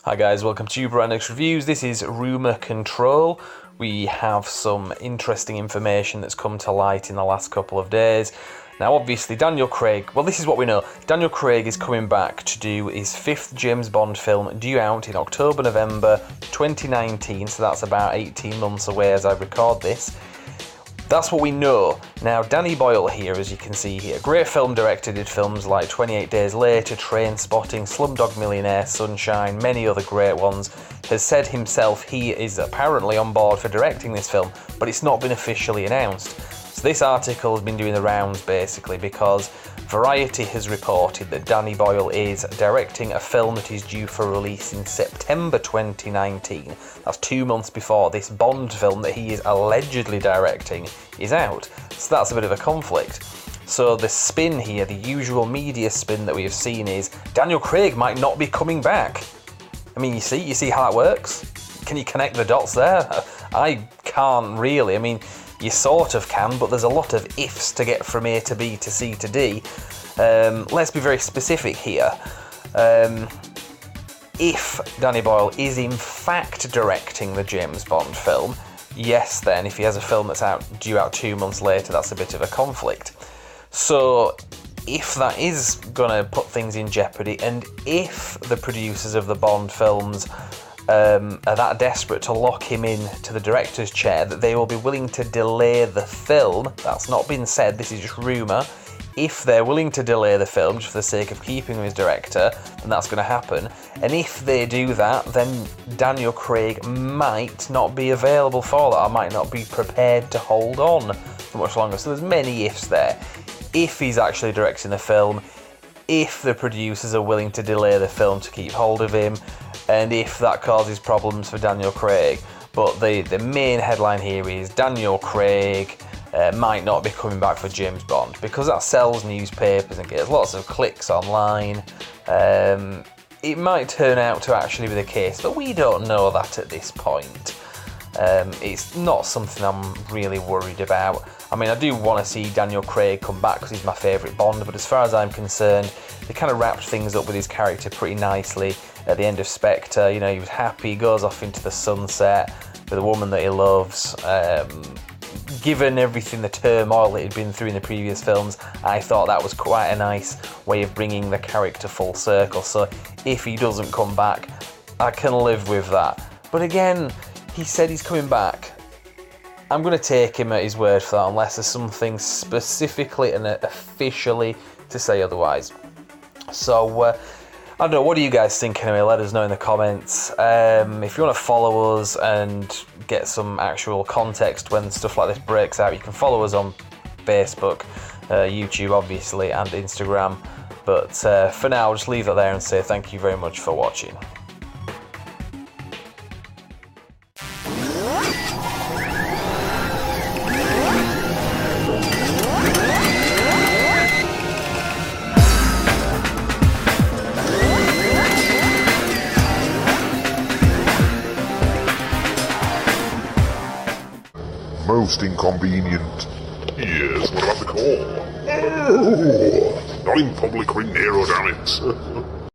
Hi guys, welcome to Brand X Reviews. This is Rumour Control. We have some interesting information that's come to light in the last couple of days. Now obviously Daniel Craig, well this is what we know. Daniel Craig is coming back to do his 5th James Bond film, due out in October, November 2019, so that's about 18 months away as I record this. That's what we know. Now, Danny Boyle here, as you can see here, great film director, did films like 28 Days Later, Trainspotting, Slumdog Millionaire, Sunshine, many other great ones, has said himself he is apparently on board for directing this film, but it's not been officially announced. So this article has been doing the rounds basically because Variety has reported that Danny Boyle is directing a film that is due for release in September 2019. That's 2 months before this Bond film that he is allegedly directing is out. So that's a bit of a conflict. So the spin here, the usual media spin that we have seen is Daniel Craig might not be coming back. I mean, you see how that works? Can you connect the dots there? I can't really. I mean, you sort of can, but there's a lot of ifs to get from A to B to C to D. Let's be very specific here. If Danny Boyle is in fact directing the James Bond film, yes then, if he has a film that's due out 2 months later, that's a bit of a conflict. So if that is going to put things in jeopardy, and if the producers of the Bond films are that desperate to lock him in to the director's chair that they will be willing to delay the film, that's not been said, this is just rumour, if they're willing to delay the film just for the sake of keeping him as director, then that's going to happen. And if they do that, then Daniel Craig might not be available for that, or might not be prepared to hold on for much longer. So there's many ifs there. If he's actually directing the film, if the producers are willing to delay the film to keep hold of him, and if that causes problems for Daniel Craig. But the main headline here is Daniel Craig might not be coming back for James Bond, because that sells newspapers and gets lots of clicks online. It might turn out to actually be the case, but we don't know that at this point. It's not something I'm really worried about. I mean, I do want to see Daniel Craig come back because he's my favourite Bond, but as far as I'm concerned, they kind of wrapped things up with his character pretty nicely at the end of Spectre. You know, he was happy, he goes off into the sunset with a woman that he loves. Given everything, the turmoil that he'd been through in the previous films, I thought that was quite a nice way of bringing the character full circle. So if he doesn't come back, I can live with that. But again, he said he's coming back. I'm going to take him at his word for that unless there's something specifically and officially to say otherwise. So, I don't know, what do you guys think anyway? Let us know in the comments. If you want to follow us and get some actual context when stuff like this breaks out, you can follow us on Facebook, YouTube obviously, and Instagram. But for now, I'll just leave it there and say thank you very much for watching. Most inconvenient. Yes, what about the call? Oh, not in public, Rhaenyra, damn it.